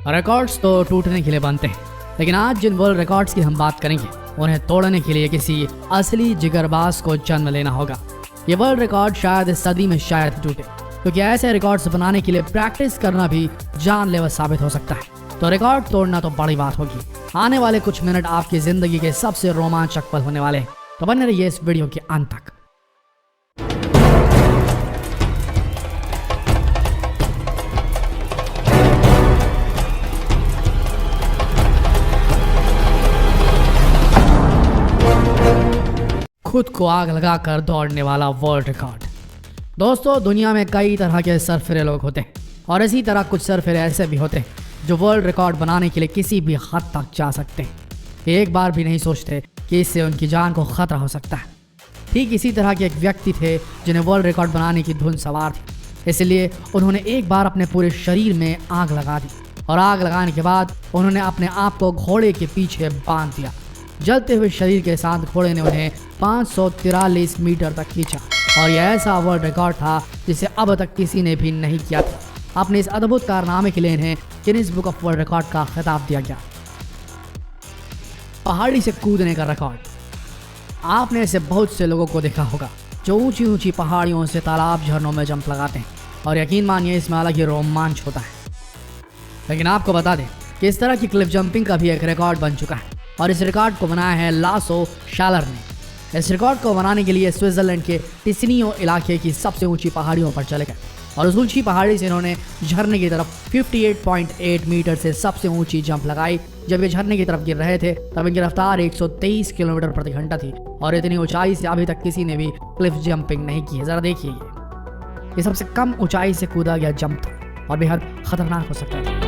Records तो टूटने के लिए बनते हैं, लेकिन आज जिन वर्ल्ड रिकॉर्ड्स की हम बात करेंगे उन्हें तोड़ने के लिए किसी असली जिगरबाज को जन्म लेना होगा। ये वर्ल्ड रिकॉर्ड शायद इस सदी में शायद ही टूटे, क्योंकि ऐसे रिकॉर्ड्स बनाने के लिए प्रैक्टिस करना भी जानलेवा साबित हो सकता है। तो रिकॉर्ड तोड़ना तो बड़ी बात होगी। आने वाले कुछ मिनट आपकी जिंदगी के सबसे रोमांचक पल होने वाले हैं, तो बने रहिए इस वीडियो के अंत तक। खुद को आग लगाकर दौड़ने वाला वर्ल्ड रिकॉर्ड। दोस्तों, दुनिया में कई तरह के सरफिरे लोग होते हैं और इसी तरह कुछ सरफिरे ऐसे भी होते हैं जो वर्ल्ड रिकॉर्ड बनाने के लिए किसी भी हद तक जा सकते हैं। एक बार भी नहीं सोचते कि इससे उनकी जान को खतरा हो सकता है। ठीक इसी तरह के एक व्यक्ति थे जिन्हें वर्ल्ड रिकॉर्ड बनाने की धुन सवार थी, इसलिए उन्होंने एक बार अपने पूरे शरीर में आग लगा दी और आग लगाने के बाद उन्होंने अपने आप को घोड़े के पीछे बांध दिया। जलते हुए शरीर के साथ घोड़े ने उन्हें 543 मीटर तक खींचा और यह ऐसा वर्ल्ड रिकॉर्ड था जिसे अब तक किसी ने भी नहीं किया था। अपने इस अद्भुत कारनामे के लिए इन्हें Guinness book of world record का खिताब दिया गया। पहाड़ी से कूदने का रिकॉर्ड। आपने ऐसे बहुत से लोगों को देखा होगा जो ऊंची ऊंची पहाड़ियों से तालाब झरनों में जंप लगाते हैं और यकीन मानिए इसमें अलग ही रोमांच होता है। लेकिन आपको बता दें कि इस तरह की क्लिफ जंपिंग का भी एक रिकॉर्ड बन चुका है और इस रिकॉर्ड को बनाया है लासो शालर ने। इस रिकॉर्ड को बनाने के लिए स्विट्जरलैंड के टिसिनियो इलाके की सबसे ऊंची पहाड़ियों पर चले गए और उस ऊंची पहाड़ी से इन्होंने झरने की तरफ 58.8 मीटर से सबसे ऊंची जंप लगाई। जब ये झरने की तरफ गिर रहे थे तब इनकी रफ्तार 123 किलोमीटर प्रति घंटा थी और इतनी ऊंचाई से अभी तक किसी ने भी क्लिफ जंपिंग नहीं की है। जरा देखिए, ये सबसे कम ऊंचाई से कूदा गया जंप था और बेहद खतरनाक हो सकता था।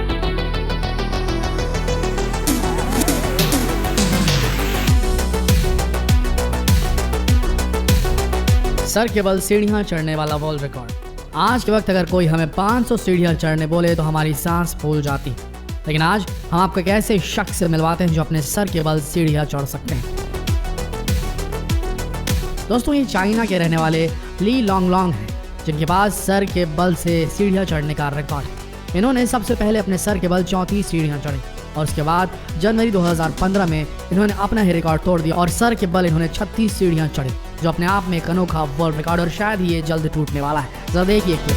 सर के बल सीढ़ियां चढ़ने वाला वर्ल्ड रिकॉर्ड। आज के वक्त अगर कोई हमें 500 सीढ़ियां चढ़ने बोले तो हमारी सांस फूल जाती, लेकिन आज हम आपको एक ऐसे शख्स से मिलवाते हैं जो अपने सर के बल सीढ़ियां चढ़ सकते हैं। दोस्तों, ये चाइना के रहने वाले ली लोंगलोंग हैं जिनके पास सर के बल से सीढ़ियां चढ़ने का रिकॉर्ड है। इन्होंने सबसे पहले अपने सर के बल 34 सीढ़ियां चढ़ी और उसके बाद जनवरी 2015 में इन्होंने अपना ही रिकॉर्ड तोड़ दिया और सर के बल इन्होंने 36 सीढ़ियां चढ़ी, जो अपने आप में एक अनोखा वर्ल्ड रिकॉर्ड और शायद ही ये जल्द टूटने वाला है। जरा देखिए क्लिप।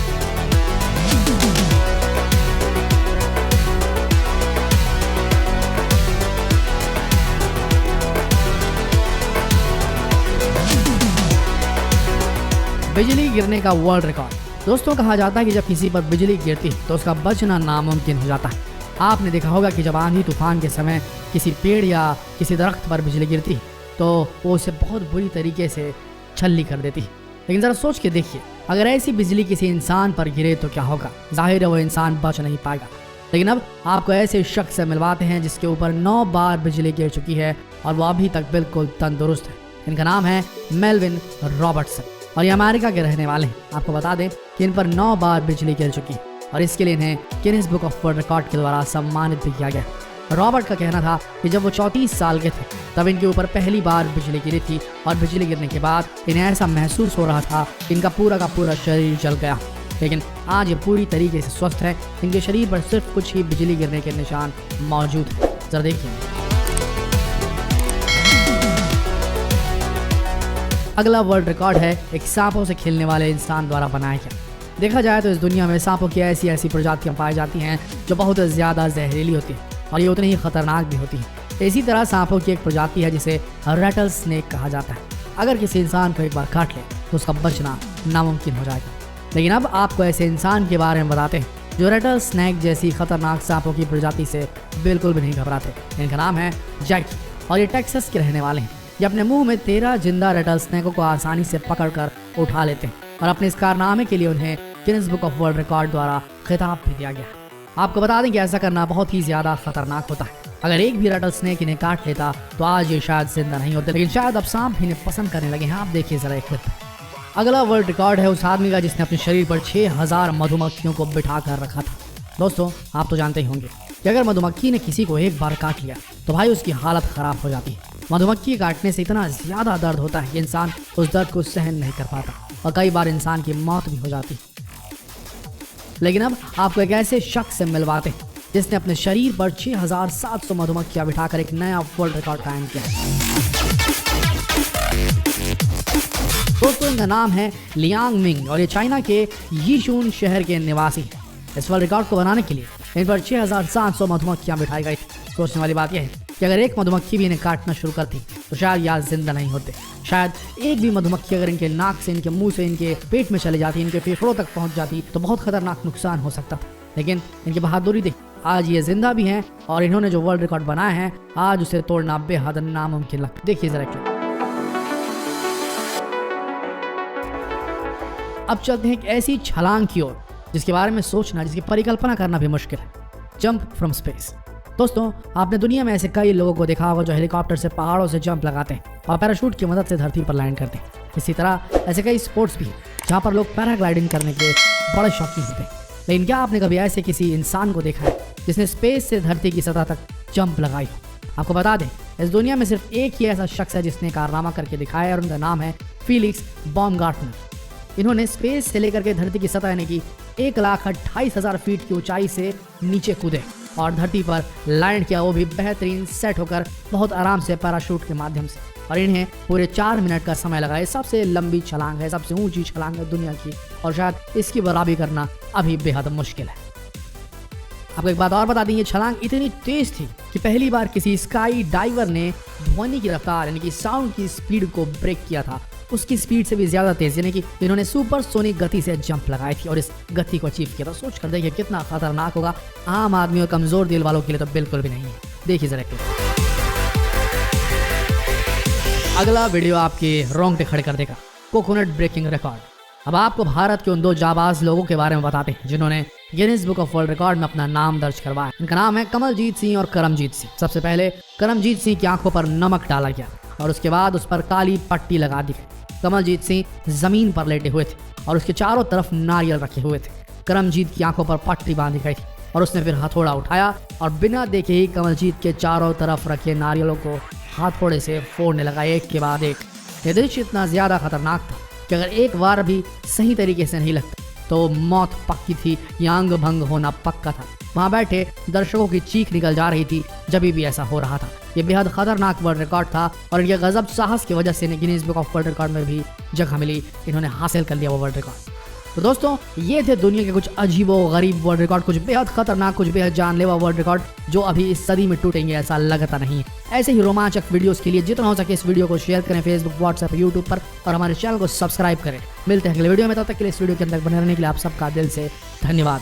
बिजली गिरने का वर्ल्ड रिकॉर्ड। दोस्तों, कहा जाता है कि जब किसी पर बिजली गिरती है तो उसका बचना नामुमकिन हो जाता है। आपने देखा होगा कि जब आंधी तूफान के समय किसी पेड़ या किसी दरख्त पर बिजली गिरती तो वो उसे बहुत बुरी तरीके से छल्ली कर देती। लेकिन ज़रा सोच के देखिए, अगर ऐसी बिजली किसी इंसान पर गिरे तो क्या होगा। जाहिर है वो इंसान बच नहीं पाएगा। लेकिन अब आपको ऐसे शख्स से मिलवाते हैं जिसके ऊपर 9 बार बिजली गिर चुकी है और वो अभी तक बिल्कुल तंदुरुस्त है। इनका नाम है मेल्विन रॉबर्टसन और ये अमेरिका के रहने वाले हैं। आपको बता दें कि इन पर 9 बार बिजली गिर चुकी है और इसके लिए इन्हें Guinness book of world record के द्वारा सम्मानित भी किया गया। रॉबर्ट का कहना था कि जब वो 34 साल के थे तब इनके ऊपर पहली बार बिजली गिरी थी और बिजली गिरने के बाद इन्हें ऐसा महसूस हो रहा था कि इनका पूरा का पूरा शरीर जल गया। लेकिन आज ये पूरी तरीके से स्वस्थ है। इनके शरीर पर सिर्फ कुछ ही बिजली गिरने के निशान मौजूद हैं। जरा देखिए। अगला वर्ल्ड रिकॉर्ड है एक सांपों से खेलने वाले इंसान द्वारा बनाया गया। देखा जाए तो इस दुनिया में सांपों की ऐसी ऐसी प्रजातियां पाई जाती हैं जो बहुत ज़्यादा जहरीली होती हैं और ये उतनी ही खतरनाक भी होती है। इसी तरह सांपों की एक प्रजाति है जिसे रैटल स्नेक कहा जाता है। अगर किसी इंसान को एक बार काट ले तो उसका बचना नामुमकिन हो जाएगा। लेकिन अब आपको ऐसे इंसान के बारे में बताते हैं जो रैटल स्नेक जैसी खतरनाक सांपों की प्रजाति से बिल्कुल भी नहीं घबराते। इनका नाम है जैकी और ये टेक्सास के रहने वाले हैं। ये अपने मुंह में 13 जिंदा रैटल स्नेकों को आसानी से पकड़कर उठा लेते हैं और अपने इस कारनामे के लिए उन्हें Guinness book of world record द्वारा खिताब भी दिया गया। आपको बता दें कि ऐसा करना बहुत ही ज्यादा खतरनाक होता है। अगर एक भी रैटल स्नेक इन्हें काट लेता तो आज ये शायद जिंदा नहीं होते, लेकिन शायद अब सांप इन्हें पसंद करने लगे हैं। आप देखिए जरा एक क्लिप। अगला वर्ल्ड रिकॉर्ड है उस आदमी का जिसने अपने शरीर पर 6000 मधुमक्खियों को बिठा कर रखा था। दोस्तों, आप तो जानते ही होंगे कि अगर मधुमक्खी ने किसी को एक बार काट लिया तो भाई उसकी हालत खराब हो जाती है। मधुमक्खी काटने से इतना ज़्यादा दर्द होता है कि इंसान उस दर्द को सहन नहीं कर पाता और कई बार इंसान की मौत भी हो जाती है। लेकिन अब आपको एक ऐसे शख्स से मिलवाते हैं जिसने अपने शरीर पर 6700 मधुमक्खियां बिठाकर एक नया वर्ल्ड रिकॉर्ड कायम किया। दोस्तों इनका नाम है लियांग मिंग और ये चाइना के यीशुन शहर के निवासी हैं। इस वर्ल्ड रिकॉर्ड को बनाने के लिए इन पर 6700 मधुमक्खियां बिठाई गई थी। सोचने वाली बात यह है कि अगर एक मधुमक्खी भी इन्हें काटना शुरू करती तो शायद यार जिंदा नहीं होते। शायद एक भी मधुमक्खी अगर इनके नाक से, इनके मुंह से, इनके पेट में चले जाती, इनके फेफड़ों तक पहुंच जाती तो बहुत खतरनाक नुकसान हो सकता था। लेकिन इनकी बहादुरी देखिए, आज ये जिंदा भी हैं और इन्होंने जो वर्ल्ड रिकॉर्ड बनाया है आज उसे तोड़ना बेहद नामुमकिन लगता है। देखिए जरा क्यों। अब चलते हैं एक ऐसी छलांग की ओर जिसके बारे में सोचना, जिसकी परिकल्पना करना भी मुश्किल है। Jump from space. दोस्तों आपने दुनिया में ऐसे कई लोगों को देखा होगा जो हेलीकॉप्टर से पहाड़ों से जंप लगाते हैं और पैराशूट की मदद से धरती पर लैंड करते हैं। इसी तरह ऐसे कई स्पोर्ट्स भी हैं जहाँ पर लोग पैराग्लाइडिंग करने के बड़े शौकीन होते हैं। लेकिन क्या आपने कभी ऐसे किसी इंसान को देखा है जिसने स्पेस से धरती की सतह तक जंप लगाई हो? आपको बता दें इस दुनिया में सिर्फ एक ही ऐसा शख्स है जिसने कारनामा करके दिखाया है और उनका नाम है फीलिक्स बॉमगार्टनर। इन्होंने स्पेस से लेकर के धरती की सतह यानी कि 1,28,000 फीट की ऊंचाई से नीचे कूदे और धरती पर लैंड किया, वो भी बेहतरीन सेट होकर बहुत आराम से पैराशूट के माध्यम से। और इन्हें पूरे 4 मिनट का समय लगा। ये सबसे लंबी छलांग है, सबसे ऊंची छलांग है दुनिया की और शायद इसकी बराबरी करना अभी बेहद मुश्किल है। आपको एक बात और बता दें, ये छलांग इतनी तेज थी कि पहली बार किसी स्काई डाइवर ने ध्वनि की रफ्तार यानी कि साउंड की स्पीड को ब्रेक किया था, उसकी स्पीड से भी ज्यादा तेज, यानी कि इन्होंने सुपरसोनिक गति से जंप लगाई थी और इस गति को अचीव किया था। सोच कर देखिए कितना खतरनाक होगा। आम आदमी और कमजोर दिल वालों के लिए तो बिल्कुल भी नहीं है। देखिए जरा अगला वीडियो आपके रोंगटे खड़े कर देगा। Coconut breaking record. अब आपको भारत के उन 2 जाबाज लोगों के बारे में बताते हैं जिन्होंने Guinness book of world record में अपना नाम दर्ज करवाया। इनका नाम है कमलजीत सिंह और करमजीत सिंह। सबसे पहले करमजीत सिंह की आंखों पर नमक डाला गया और उसके बाद उस पर काली पट्टी लगा दी गई। कमलजीत सिंह जमीन पर लेटे हुए थे और उसके चारों तरफ नारियल रखे हुए थे। करमजीत की आंखों पर पट्टी बांधी गई थी और उसने फिर हथौड़ा उठाया और बिना देखे ही कमलजीत के चारों तरफ रखे नारियलों को हथौड़े से फोड़ने लगा, एक के बाद एक। यह दृश्य इतना ज्यादा खतरनाक था कि अगर एक बार भी सही तरीके से नहीं लगता तो मौत पक्की थी या अंग भंग होना पक्का था। वहां बैठे दर्शकों की चीख निकल जा रही थी जब भी ऐसा हो रहा था। ये बेहद खतरनाक वर्ल्ड रिकॉर्ड था और इनके गजब साहस की वजह से Guinness book of world record में भी जगह मिली। इन्होंने हासिल कर लिया वो वर्ल्ड रिकॉर्ड। तो दोस्तों ये थे दुनिया के कुछ अजीबो गरीब वर्ल्ड रिकॉर्ड, कुछ बेहद खतरनाक, कुछ बेहद जानलेवा वर्ल्ड रिकॉर्ड जो अभी इस सदी में टूटेंगे ऐसा लगता नहीं है। ऐसे ही रोमांचक वीडियोस के लिए जितना हो सके इस वीडियो को शेयर करें फेसबुक, व्हाट्सएप, यूट्यूब पर और हमारे चैनल को सब्सक्राइब करें। मिलते हैं अगले वीडियो में, तब तक के लिए इस वीडियो के अंदर बने रहने के लिए आप सबका दिल से धन्यवाद।